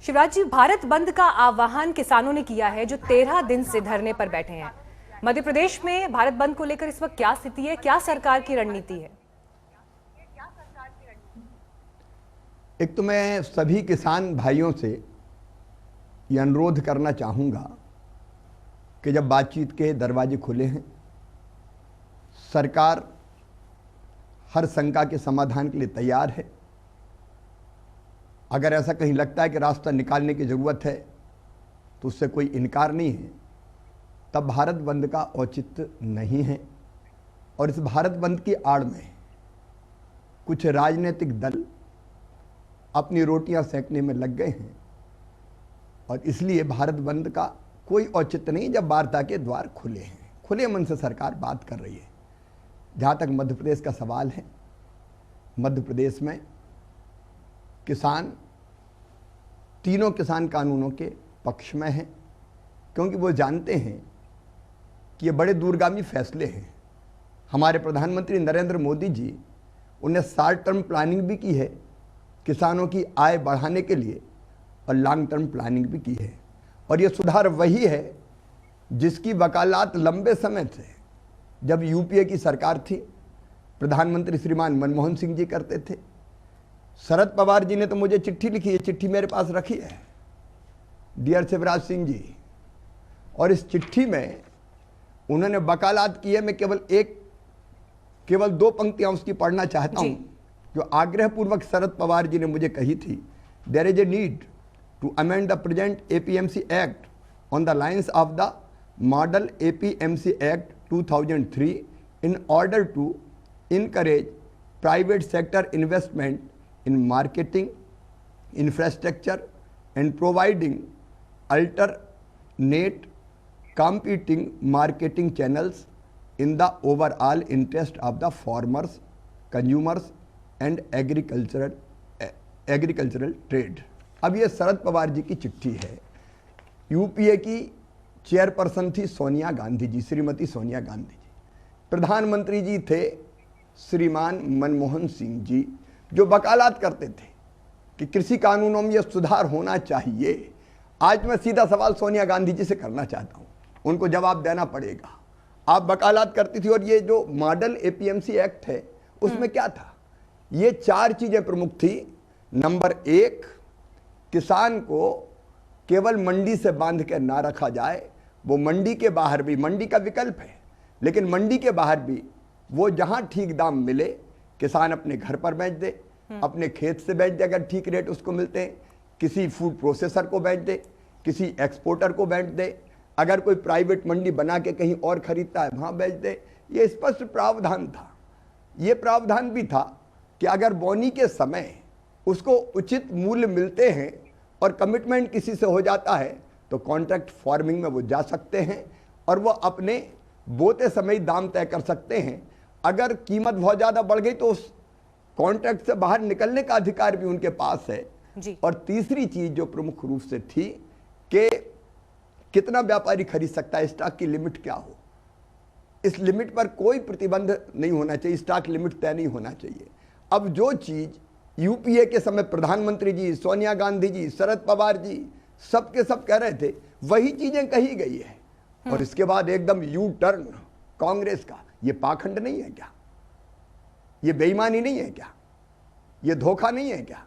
शिवराज जी, भारत बंद का आह्वान किसानों ने किया है जो 13 दिन से धरने पर बैठे हैं। मध्य प्रदेश में भारत बंद को लेकर इस वक्त क्या स्थिति है, क्या सरकार की रणनीति है? एक तो मैं सभी किसान भाइयों से ये अनुरोध करना चाहूँगा कि जब बातचीत के दरवाजे खुले हैं, सरकार हर शंका के समाधान के लिए तैयार है। अगर ऐसा कहीं लगता है कि रास्ता निकालने की ज़रूरत है तो उससे कोई इनकार नहीं है। तब भारत बंद का औचित्य नहीं है। और इस भारत बंद की आड़ में कुछ राजनीतिक दल अपनी रोटियां सेकने में लग गए हैं और इसलिए भारत बंद का कोई औचित्य नहीं जब वार्ता के द्वार खुले हैं। खुले मन से सरकार बात कर रही है। जहाँ तक मध्य प्रदेश का सवाल है, मध्य प्रदेश में किसान तीनों किसान कानूनों के पक्ष में हैं, क्योंकि वो जानते हैं कि ये बड़े दूरगामी फैसले हैं। हमारे प्रधानमंत्री नरेंद्र मोदी जी, उन्हें शॉर्ट टर्म प्लानिंग भी की है किसानों की आय बढ़ाने के लिए और लॉन्ग टर्म प्लानिंग भी की है। और ये सुधार वही है जिसकी वकालत लंबे समय से, जब यूपीए की सरकार थी, प्रधानमंत्री श्रीमान मनमोहन सिंह जी करते थे। शरद पवार जी ने तो मुझे चिट्ठी लिखी है, चिट्ठी मेरे पास रखी है, डियर शिवराज सिंह जी, और इस चिट्ठी में उन्होंने वकालत की है। मैं केवल 2 पंक्तियां उसकी पढ़ना चाहता हूं, जो आग्रहपूर्वक शरद पवार जी ने मुझे कही थी। There is a need to amend the present APMC act on the lines of the model APMC act 2003 in order to encourage private sector investment in marketing, infrastructure and providing alternate competing marketing channels in the overall interest of the farmers, consumers and agricultural trade। अब ये शरद पवार जी की चिट्ठी है। UPA की chairperson थी सोनिया गांधी जी, श्रीमती सोनिया गांधी जी। प्रधानमंत्री जी थे श्रीमान मनमोहन सिंह जी, जो वकालत करते थे कि कृषि कानूनों में यह सुधार होना चाहिए। आज मैं सीधा सवाल सोनिया गांधी जी से करना चाहता हूं, उनको जवाब देना पड़ेगा। आप वकालत करती थी और ये जो मॉडल एपीएमसी एक्ट है उसमें क्या था? ये 4 चीजें प्रमुख थी। नंबर 1, किसान को केवल मंडी से बांध के ना रखा जाए, वो मंडी के बाहर भी, मंडी का विकल्प है, लेकिन मंडी के बाहर भी वो जहां ठीक दाम मिले किसान अपने घर पर बेच दे, अपने खेत से बेच दे अगर ठीक रेट उसको मिलते हैं, किसी फूड प्रोसेसर को बेच दे, किसी एक्सपोर्टर को बेच दे, अगर कोई प्राइवेट मंडी बना के कहीं और खरीदता है वहां बेच दे। ये स्पष्ट प्रावधान था। ये प्रावधान भी था कि अगर बोनी के समय उसको उचित मूल्य मिलते हैं और कमिटमेंट किसी से हो जाता है तो कॉन्ट्रैक्ट फार्मिंग में वो जा सकते हैं और वो अपने बोते समय दाम तय कर सकते हैं। अगर कीमत बहुत ज़्यादा बढ़ गई तो उस कॉन्ट्रैक्ट से बाहर निकलने का अधिकार भी उनके पास है जी। और तीसरी चीज़ जो प्रमुख रूप से थी कि कितना व्यापारी खरीद सकता है, स्टॉक की लिमिट क्या हो। इस लिमिट पर कोई प्रतिबंध नहीं होना चाहिए, स्टॉक लिमिट तय नहीं होना चाहिए। अब जो चीज़ यूपीए के समय प्रधानमंत्री जी, सोनिया गांधी जी, शरद पवार जी सब के सब कह रहे थे, वही चीजें कही गई है। और इसके बाद एकदम यू टर्न कांग्रेस का। ये पाखंड नहीं है क्या? ये बेईमानी नहीं है क्या? ये धोखा नहीं है क्या?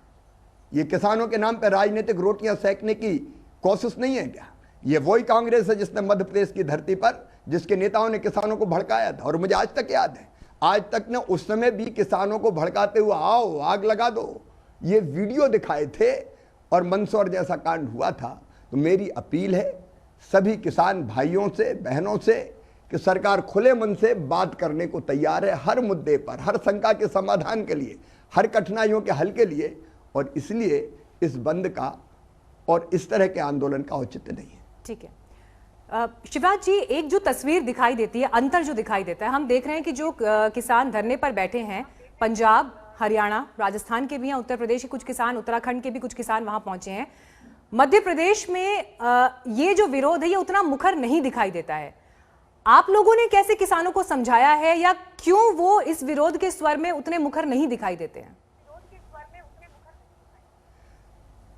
ये किसानों के नाम पर राजनीतिक रोटियां सेकने की कोशिश नहीं है क्या? ये वही कांग्रेस है जिसने मध्य प्रदेश की धरती पर, जिसके नेताओं ने किसानों को भड़काया था। और मुझे आज तक याद है, आज तक ने उस समय भी किसानों को भड़काते हुए आओ आग लगा दो, ये वीडियो दिखाए थे और मंदसौर जैसा कांड हुआ था। तो मेरी अपील है सभी किसान भाइयों से, बहनों से कि सरकार खुले मन से बात करने को तैयार है हर मुद्दे पर, हर शंका के समाधान के लिए, हर कठिनाइयों के हल के लिए। और इसलिए इस बंद का और इस तरह के आंदोलन का औचित्य नहीं है। ठीक है शिवराज जी, एक जो तस्वीर दिखाई देती है, अंतर जो दिखाई देता है, हम देख रहे हैं कि जो किसान धरने पर बैठे हैं, पंजाब, हरियाणा, राजस्थान के भी हैं, उत्तर प्रदेश के कुछ किसान, उत्तराखंड के भी कुछ किसान वहां पहुंचे हैं। मध्य प्रदेश में ये जो विरोध है ये उतना मुखर नहीं दिखाई देता है। आप लोगों ने कैसे किसानों को समझाया है या क्यों वो इस विरोध के स्वर में उतने मुखर नहीं दिखाई देते हैं?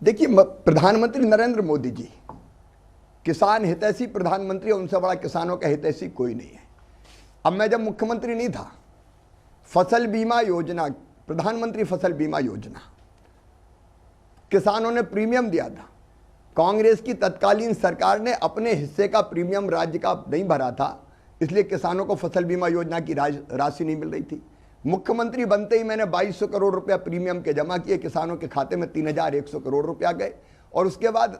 देखिए, प्रधानमंत्री नरेंद्र मोदी जी किसान हितैषी प्रधानमंत्री, उनसे बड़ा किसानों का हितैषी कोई नहीं है। अब मैं जब मुख्यमंत्री नहीं था, फसल बीमा योजना, प्रधानमंत्री फसल बीमा योजना, किसानों ने प्रीमियम दिया था। कांग्रेस की तत्कालीन सरकार ने अपने हिस्से का प्रीमियम राज्य का नहीं भरा था, इसलिए किसानों को फसल बीमा योजना की राशि नहीं मिल रही थी। मुख्यमंत्री बनते ही मैंने 2200 करोड़ रुपया प्रीमियम के जमा किए, किसानों के खाते में 3100 करोड़ रुपया गए। और उसके बाद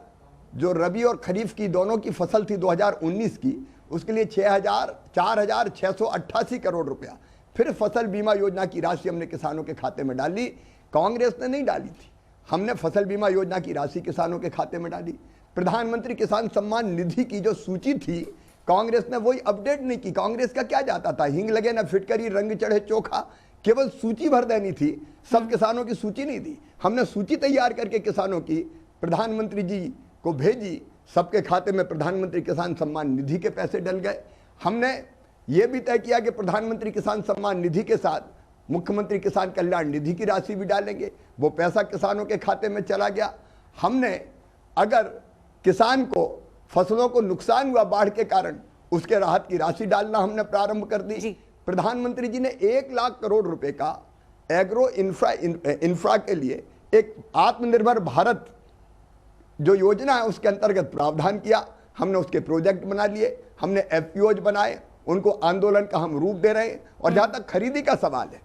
जो रबी और खरीफ की दोनों की फसल थी 2019 की, उसके लिए 4688 करोड़ रुपया फिर फसल बीमा योजना की राशि हमने किसानों के खाते में डाली। कांग्रेस ने नहीं डाली थी, हमने फसल बीमा योजना की राशि किसानों के खाते में डाली। प्रधानमंत्री किसान सम्मान निधि की जो सूची थी, कांग्रेस ने वही अपडेट नहीं की। कांग्रेस का क्या जाता था, हिंग लगे ना फिटकरी, रंग चढ़े चोखा, केवल सूची भर देनी थी, सब किसानों की सूची नहीं दी। हमने सूची तैयार करके किसानों की प्रधानमंत्री जी को भेजी, सबके खाते में प्रधानमंत्री किसान सम्मान निधि के पैसे डल गए। हमने ये भी तय किया कि प्रधानमंत्री किसान सम्मान निधि के साथ मुख्यमंत्री किसान कल्याण निधि की राशि भी डालेंगे, वो पैसा किसानों के खाते में चला गया। हमने अगर किसान को फसलों को नुकसान हुआ बाढ़ के कारण, उसके राहत की राशि डालना हमने प्रारंभ कर दी। प्रधानमंत्री जी ने 1 लाख करोड़ रुपए का एग्रो इंफ्रा के लिए एक आत्मनिर्भर भारत जो योजना है उसके अंतर्गत प्रावधान किया। हमने उसके प्रोजेक्ट बना लिए, हमने एफपीओज बनाए, उनको आंदोलन का हम रूप दे रहे हैं। और जहां तक खरीदी का सवाल है,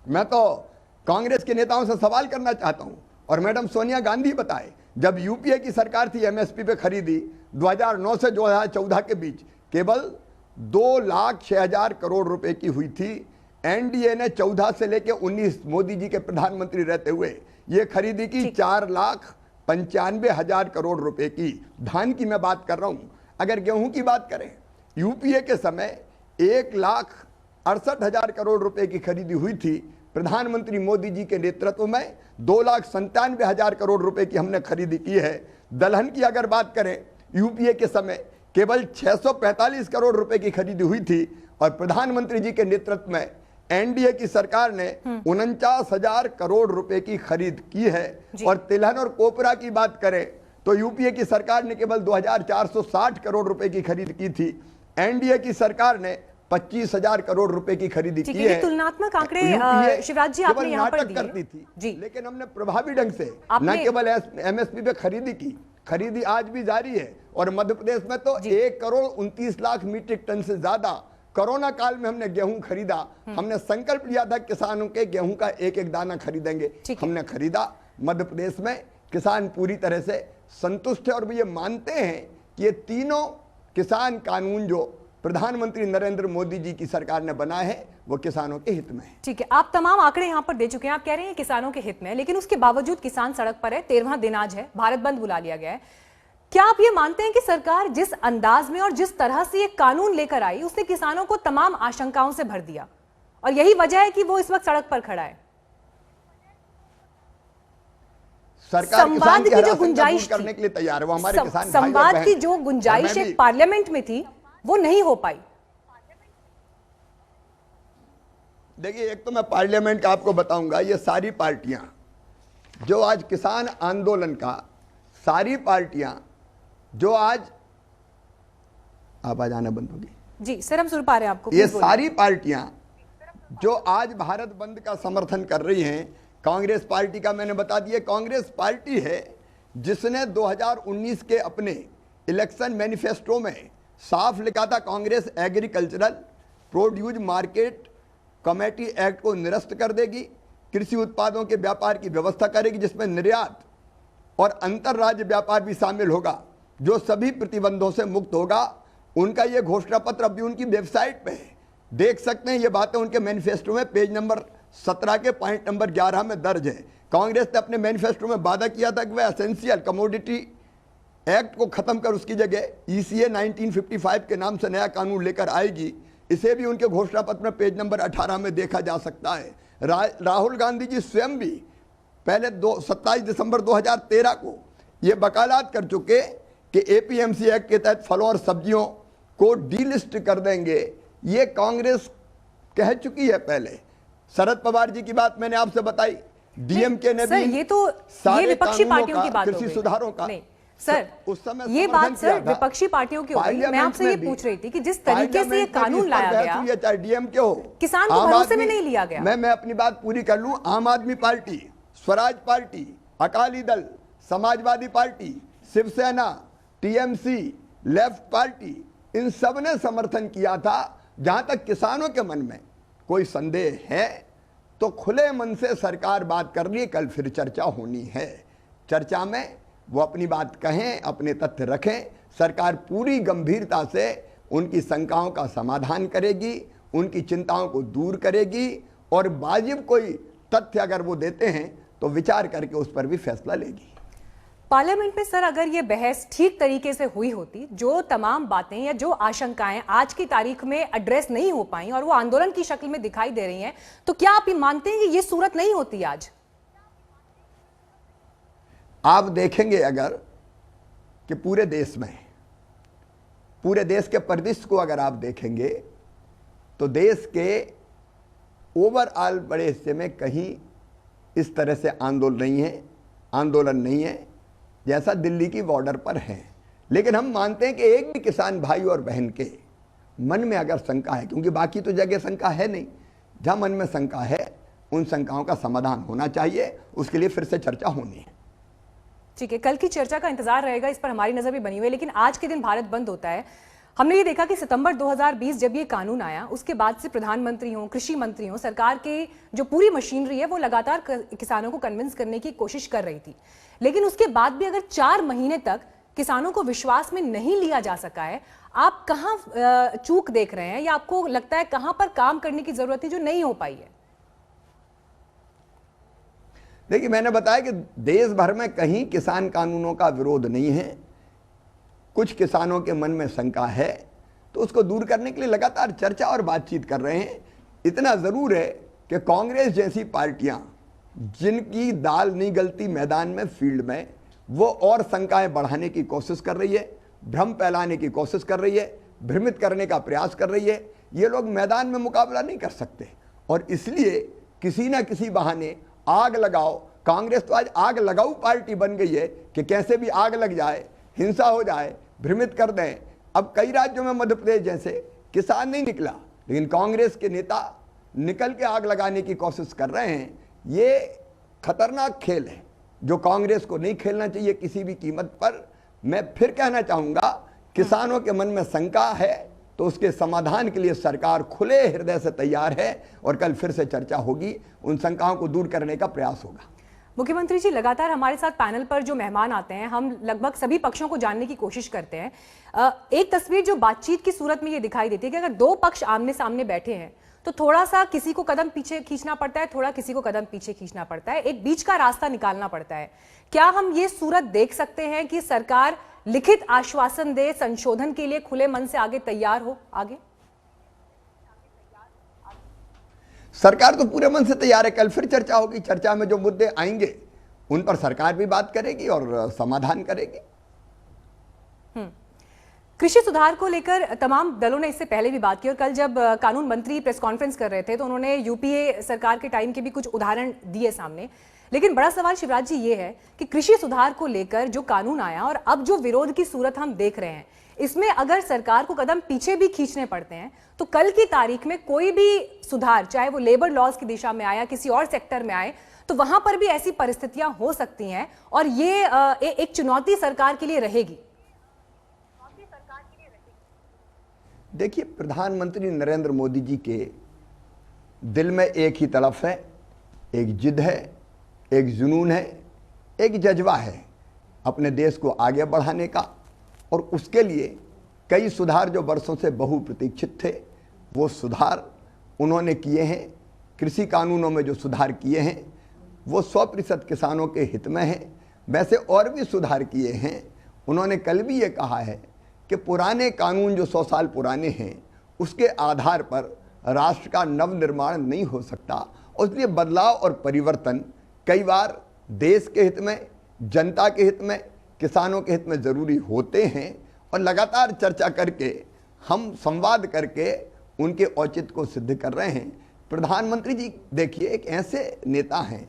मैं तो कांग्रेस के नेताओं से सवाल करना चाहता हूं, और मैडम सोनिया गांधी बताए, जब यूपीए की सरकार थी एमएसपी पे खरीदी 2009 से 2014 के बीच केवल 2,06,000 करोड़ रुपए की हुई थी। एनडीए ने 14 से लेकर 19 मोदी जी के प्रधानमंत्री रहते हुए ये खरीदी की 4,95,000 करोड़ रुपए की। धान की मैं बात कर रहा हूं। अगर गेहूं की बात करें, यूपीए के समय 1,68,000 करोड़ रुपए की खरीदी हुई थी। प्रधानमंत्री मोदी जी के नेतृत्व में 2,97,000 करोड़ रुपए की हमने खरीदी की है। दलहन की अगर बात करें, यूपीए के समय केवल 645 करोड़ रुपए की खरीदी हुई थी, और प्रधानमंत्री जी के नेतृत्व में एनडीए की सरकार ने 49,000 करोड़ रुपए की खरीद की है। और तिलहन और कोपरा की बात करें तो यूपीए की सरकार ने केवल 2,460 करोड़ रुपए की खरीद की थी। एनडीए की सरकार ने 25,000 करोड़ रुपए की खरीदी की है। तुलनात्मक आंकड़े शिवराज जी आपने यहाँ पर दिए करती थी जी, लेकिन हमने प्रभावी ढंग से न केवल एमएसपी पे खरीदी की, खरीदी आज भी जारी है। और मध्य प्रदेश में तो 1,29,00,000 मीट्रिक टन से ज्यादा कोरोना काल में हमने गेहूं खरीदा। हमने संकल्प लिया था किसानों के गेहूं का एक एक दाना खरीदेंगे, हमने खरीदा। मध्य प्रदेश में किसान पूरी तरह से संतुष्ट है, और वो ये मानते हैं कि ये तीनों किसान कानून जो प्रधानमंत्री नरेंद्र मोदी जी की सरकार ने बनाए हैं वो किसानों के हित में है। ठीक है, आप तमाम आंकड़े यहाँ पर दे चुके हैं, आप कह रहे हैं किसानों के हित में है, लेकिन उसके बावजूद किसान सड़क पर है। 13वां दिन आज है, भारत बंद बुला लिया गया है। क्या आप ये मानते हैं कि सरकार जिस अंदाज में और जिस तरह से ये कानून लेकर आई, उसने किसानों को तमाम आशंकाओं से भर दिया, और यही वजह है कि वो इस वक्त सड़क पर खड़ा है? संवाद की जो गुंजाइश करने के लिए तैयार है वो हमारे किसान, संवाद की जो गुंजाइश एक पार्लियामेंट में थी वो नहीं हो पाई। देखिए, एक तो मैं पार्लियामेंट का आपको बताऊंगा, ये सारी पार्टियां जो आज किसान आंदोलन का, सारी पार्टियां जो आज आवाज आना बंद होगी जी सर, हम सुन पा रहे हैं आपको। ये सारी पार्टियां जो आज भारत बंद का समर्थन कर रही हैं, कांग्रेस पार्टी का मैंने बता दिया, कांग्रेस पार्टी है जिसने 2019 के अपने इलेक्शन मैनिफेस्टो में साफ लिखा था Congress agricultural produce market committee act को निरस्त कर देगी, कृषि उत्पादों के व्यापार की व्यवस्था करेगी जिसमें निर्यात और अंतर्राज्य व्यापार भी शामिल होगा, जो सभी प्रतिबंधों से मुक्त होगा। उनका ये घोषणा पत्र अभी उनकी वेबसाइट पे है, देख सकते हैं। ये बातें उनके मैनिफेस्टो में पेज नंबर 17 के पॉइंट नंबर 11 में दर्ज है। कांग्रेस ने अपने मैनिफेस्टो में वादा किया था कि वह एसेंशियल कमोडिटी एक्ट को खत्म कर उसकी जगह ईसीए 1955 के नाम से नया कानून लेकर आएगी। इसे भी उनके घोषणा पत्र में पेज नंबर 18 में देखा जा सकता है। राहुल गांधी जी स्वयं भी पहले 27 दिसंबर 2013 को ये वकालत कर चुके कि एपीएमसी एक्ट के तहत फलों और सब्जियों को डीलिस्ट कर देंगे। ये कांग्रेस कह चुकी है पहले। शरद पवार जी की बात मैंने आपसे बताई, डीएमके ने सर, भी ये तो ये विपक्षी पार्टियों की बात हो कृषि गई। सुधारों का नहीं सर, उस समय ये समर्थन बात सर किया था। विपक्षी पार्टियों की हो गई। मैं पार्लियामेंट आपसे ये में भी- पूछ रही थी कि जिस तरीके से ये पार्लियामेंट में भी कानून इस पर लाया बहस गया, हुई है, चाहे डीएमके हो, किसान को आम भरोसे में आदमी- नहीं लिया गया। मैं अपनी बात पूरी कर लूं। आम आदमी party, Swaraj party, Akali Dal, Samajwadi party, Shiv Sena, TMC, left party, इन सब ने समर्थन किया था। जहां तक किसानों के मन में कोई संदेह है तो खुले मन से सरकार बात कर रही है, कल फिर चर्चा होनी है। चर्चा में वो अपनी बात कहें, अपने तथ्य रखें, सरकार पूरी गंभीरता से उनकी शंकाओं का समाधान करेगी, उनकी चिंताओं को दूर करेगी और वाजिब कोई तथ्य अगर वो देते हैं तो विचार करके उस पर भी फैसला लेगी। पार्लियामेंट में सर अगर ये बहस ठीक तरीके से हुई होती, जो तमाम बातें या जो आशंकाएं आज की तारीख में एड्रेस नहीं हो पाई और वो आंदोलन की शक्ल में दिखाई दे रही हैं, तो क्या आप ये मानते हैं कि ये सूरत नहीं होती आज? आप देखेंगे अगर कि पूरे देश के परिदृश्य को अगर आप देखेंगे तो देश के ओवरऑल बड़े हिस्से में कहीं इस तरह से आंदोलन नहीं है जैसा दिल्ली की बॉर्डर पर है। लेकिन हम मानते हैं कि एक भी किसान भाई और बहन के मन में अगर शंका है, क्योंकि बाकी तो जगह शंका है नहीं, जहां मन में शंका है उन शंकाओं का समाधान होना चाहिए, उसके लिए फिर से चर्चा होनी है। ठीक है, कल की चर्चा का इंतजार रहेगा, इस पर हमारी नजर भी बनी हुई है। लेकिन आज के दिन भारत बंद होता है। हमने ये देखा कि सितंबर 2020 जब ये कानून आया, उसके बाद से प्रधानमंत्री हों, कृषि मंत्री हों, सरकार के जो पूरी मशीनरी है वो लगातार किसानों को कन्विंस करने की कोशिश कर रही थी। लेकिन उसके बाद भी अगर 4 महीने तक किसानों को विश्वास में नहीं लिया जा सका है, आप कहां चूक देख रहे हैं या आपको लगता है कहां पर काम करने की जरूरत है जो नहीं हो पाई है? देखिए, मैंने बताया कि देश भर में कहीं किसान कानूनों का विरोध नहीं है। कुछ किसानों के मन में शंका है तो उसको दूर करने के लिए लगातार चर्चा और बातचीत कर रहे हैं। इतना जरूर है कि कांग्रेस जैसी पार्टियां जिनकी दाल नहीं गलती मैदान में, फील्ड में, वो और शंकाएं बढ़ाने की कोशिश कर रही है, भ्रम फैलाने की कोशिश कर रही है, भ्रमित करने का प्रयास कर रही है। ये लोग मैदान में मुकाबला नहीं कर सकते और इसलिए किसी ना किसी बहाने आग लगाओ। कांग्रेस तो आज आग लगाऊ पार्टी बन गई है कि कैसे भी आग लग जाए, हिंसा हो जाए, भ्रमित कर दें। अब कई राज्यों में, मध्य प्रदेश जैसे, किसान नहीं निकला लेकिन कांग्रेस के नेता निकल के आग लगाने की कोशिश कर रहे हैं। ये खतरनाक खेल है जो कांग्रेस को नहीं खेलना चाहिए किसी भी कीमत पर। मैं फिर कहना चाहूंगा, किसानों के मन में शंका है तो उसके समाधान के लिए सरकार खुले हृदय से तैयार है और कल फिर से चर्चा होगी, उन शंकाओं को दूर करने का प्रयास होगा। मुख्यमंत्री जी, लगातार हमारे साथ पैनल पर जो मेहमान आते हैं, हम लगभग सभी पक्षों को जानने की कोशिश करते हैं। एक तस्वीर जो बातचीत की सूरत में ये दिखाई देती है कि अगर 2 पक्ष आमने सामने बैठे हैं तो थोड़ा सा किसी को कदम पीछे खींचना पड़ता है, थोड़ा किसी को कदम पीछे खींचना पड़ता है, एक बीच का रास्ता निकालना पड़ता है। क्या हम ये सूरत देख सकते हैं कि सरकार लिखित आश्वासन दे, संशोधन के लिए खुले मन से आगे तैयार हो? आगे सरकार तो पूरे मन से तैयार है। कल फिर चर्चा होगी, चर्चा में जो मुद्दे आएंगे उन पर सरकार भी बात करेगी और समाधान करेगी। कृषि सुधार को लेकर तमाम दलों ने इससे पहले भी बात की और कल जब कानून मंत्री प्रेस कॉन्फ्रेंस कर रहे थे तो उन्होंने यूपीए सरकार के टाइम के भी कुछ उदाहरण दिए सामने। लेकिन बड़ा सवाल शिवराज जी ये है कि कृषि सुधार को लेकर जो कानून आया और अब जो विरोध की सूरत हम देख रहे हैं, इसमें अगर सरकार को कदम पीछे भी खींचने पड़ते हैं तो कल की तारीख में कोई भी सुधार, चाहे वो लेबर लॉज की दिशा में आया, किसी और सेक्टर में आए, तो वहां पर भी ऐसी परिस्थितियां हो सकती हैं और ये एक चुनौती सरकार के लिए रहेगी। देखिए, प्रधानमंत्री नरेंद्र मोदी जी के दिल में एक ही तड़फ है, एक जिद है, एक जुनून है, एक जज्बा है अपने देश को आगे बढ़ाने का। और उसके लिए कई सुधार जो वर्षों से बहुप्रतीक्षित थे, वो सुधार उन्होंने किए हैं। कृषि कानूनों में जो सुधार किए हैं वो 100% किसानों के हित में हैं। वैसे और भी सुधार किए हैं। उन्होंने कल भी ये कहा है कि पुराने कानून जो 100 साल पुराने हैं उसके आधार पर राष्ट्र का नवनिर्माण नहीं हो सकता, और इसलिए बदलाव और परिवर्तन कई बार देश के हित में, जनता के हित में, किसानों के हित में ज़रूरी होते हैं। और लगातार चर्चा करके, हम संवाद करके उनके औचित्य को सिद्ध कर रहे हैं। प्रधानमंत्री जी देखिए, एक ऐसे नेता हैं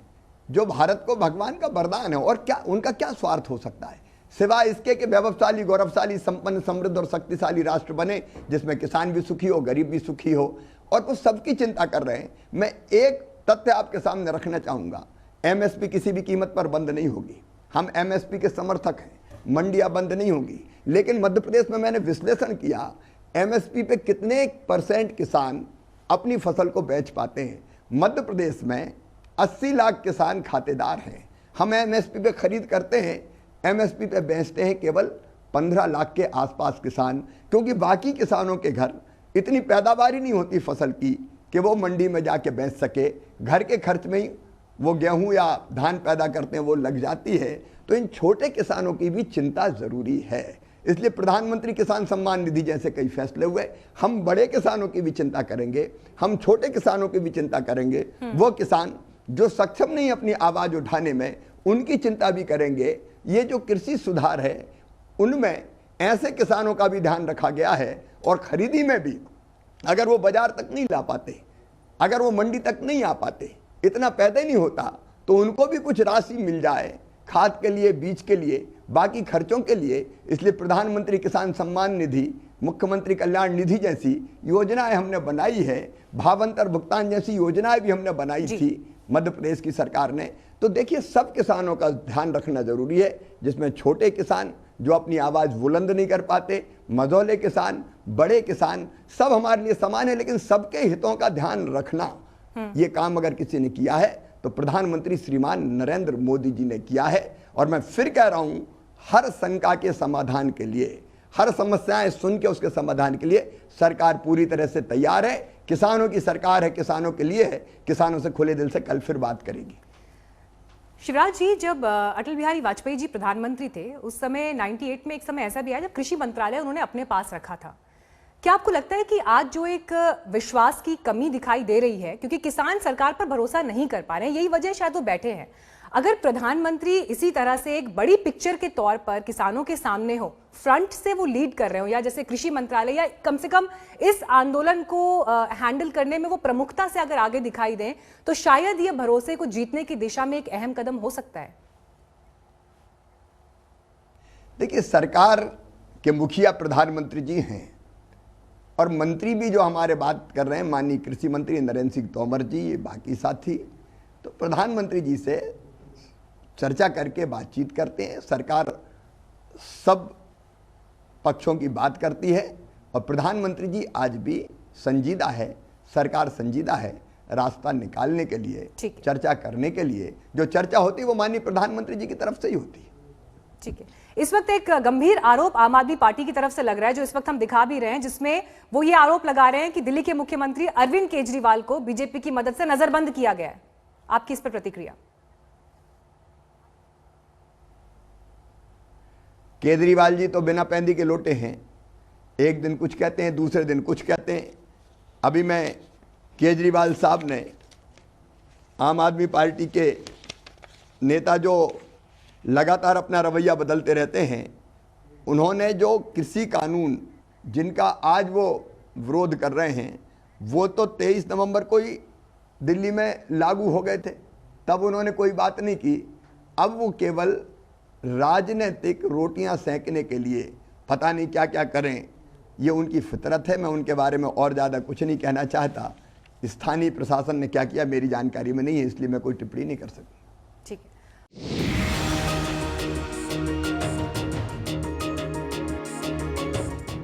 जो भारत को भगवान का वरदान है। और क्या उनका क्या स्वार्थ हो सकता है सिवाय इसके कि वैभवशाली, गौरवशाली, संपन्न, समृद्ध और शक्तिशाली राष्ट्र बने, जिसमें किसान भी सुखी हो, गरीब भी सुखी हो, और वो सबकी चिंता कर रहे हैं। मैं एक तथ्य आपके सामने रखना चाहूँगा, एमएसपी किसी भी कीमत पर बंद नहीं होगी। हम एमएसपी के समर्थक हैं, मंडियाँ बंद नहीं होंगी। लेकिन मध्य प्रदेश में मैंने विश्लेषण किया, एमएसपी पे कितने % किसान अपनी फसल को बेच पाते हैं। मध्य प्रदेश में 80 लाख किसान खातेदार हैं। हम एमएसपी पे खरीद करते हैं, एमएसपी पे बेचते हैं केवल 15 लाख के आसपास किसान, क्योंकि बाकी किसानों के घर इतनी पैदावार ही नहीं होती फसल की कि वो मंडी में जाके बेच सके। घर के खर्च में ही वो गेहूं या धान पैदा करते हैं, वो लग जाती है। तो इन छोटे किसानों की भी चिंता ज़रूरी है। इसलिए प्रधानमंत्री किसान सम्मान निधि जैसे कई फैसले हुए। हम बड़े किसानों की भी चिंता करेंगे, हम छोटे किसानों की भी चिंता करेंगे। वो किसान जो सक्षम नहीं अपनी आवाज़ उठाने में, उनकी चिंता भी करेंगे। ये जो कृषि सुधार है, उनमें ऐसे किसानों का भी ध्यान रखा गया है। और खरीदी में भी अगर वो बाजार तक नहीं ला पाते, अगर वो मंडी तक नहीं आ पाते, इतना पैदा ही नहीं होता, तो उनको भी कुछ राशि मिल जाए खाद के लिए, बीज के लिए, बाकी खर्चों के लिए। इसलिए प्रधानमंत्री किसान सम्मान निधि, मुख्यमंत्री कल्याण निधि जैसी योजनाएं हमने बनाई है। भावांतर भुगतान जैसी योजनाएं भी हमने बनाई थी मध्य प्रदेश की सरकार ने। तो देखिए, सब किसानों का ध्यान रखना जरूरी है, जिसमें छोटे किसान जो अपनी आवाज़ बुलंद नहीं कर पाते, मझौले किसान, बड़े किसान, सब हमारे लिए समान है। लेकिन सबके हितों का ध्यान रखना, ये काम अगर किसी ने किया है तो प्रधानमंत्री श्रीमान नरेंद्र मोदी जी ने किया है। और मैं फिर कह रहा हूं, हर शंका के समाधान के लिए, हर समस्याएं सुन के उसके समाधान के लिए सरकार पूरी तरह से तैयार है। किसानों की सरकार है, किसानों के लिए है। किसानों से खुले दिल से कल फिर बात करेगी। शिवराज जी, जब अटल बिहारी वाजपेयी जी प्रधानमंत्री थे, उस समय 98 में एक समय ऐसा भी आया जब कृषि मंत्रालय उन्होंने अपने पास रखा था। क्या आपको लगता है कि आज जो एक विश्वास की कमी दिखाई दे रही है, क्योंकि किसान सरकार पर भरोसा नहीं कर पा रहे हैं, यही वजह शायद वो बैठे हैं, अगर प्रधानमंत्री इसी तरह से एक बड़ी पिक्चर के तौर पर किसानों के सामने हो, फ्रंट से वो लीड कर रहे हो, या जैसे कृषि मंत्रालय, या कम से कम इस आंदोलन को हैंडल करने में वो प्रमुखता से अगर आगे दिखाई दें, तो शायद ये भरोसे को जीतने की दिशा में एक अहम कदम हो सकता है। देखिए, सरकार के मुखिया प्रधानमंत्री जी हैं, और मंत्री भी जो हमारे बात कर रहे हैं, माननीय कृषि मंत्री नरेंद्र सिंह तोमर जी, ये बाकी साथी, तो प्रधानमंत्री जी से चर्चा करके बातचीत करते हैं। सरकार सब पक्षों की बात करती है, और प्रधानमंत्री जी आज भी संजीदा है, सरकार संजीदा है रास्ता निकालने के लिए, चर्चा करने के लिए। जो चर्चा होती है वो माननीय प्रधानमंत्री जी की तरफ से ही होती है। ठीक है, इस वक्त एक गंभीर आरोप आम आदमी पार्टी की तरफ से लग रहा है, जो इस वक्त हम दिखा भी रहे हैं, जिसमें वो ये आरोप लगा रहे हैं कि दिल्ली के मुख्यमंत्री अरविंद केजरीवाल को बीजेपी की मदद से नजरबंद किया गया है। आपकी इस पर प्रतिक्रिया? केजरीवाल जी तो बिना पैंदी के लोटे हैं, एक दिन कुछ कहते हैं, दूसरे दिन कुछ कहते हैं। अभी मैं केजरीवाल साहब ने, आम आदमी पार्टी के नेता जो लगातार अपना रवैया बदलते रहते हैं, उन्होंने जो कृषि कानून जिनका आज वो विरोध कर रहे हैं, वो तो 23 नवंबर को ही दिल्ली में लागू हो गए थे, तब उन्होंने कोई बात नहीं की। अब वो केवल राजनीतिक रोटियां सेंकने के लिए पता नहीं क्या क्या करें, ये उनकी फितरत है। मैं उनके बारे में और ज़्यादा कुछ नहीं कहना चाहता। स्थानीय प्रशासन ने क्या किया मेरी जानकारी में नहीं है, इसलिए मैं कोई टिप्पणी नहीं कर सकता। ठीक है।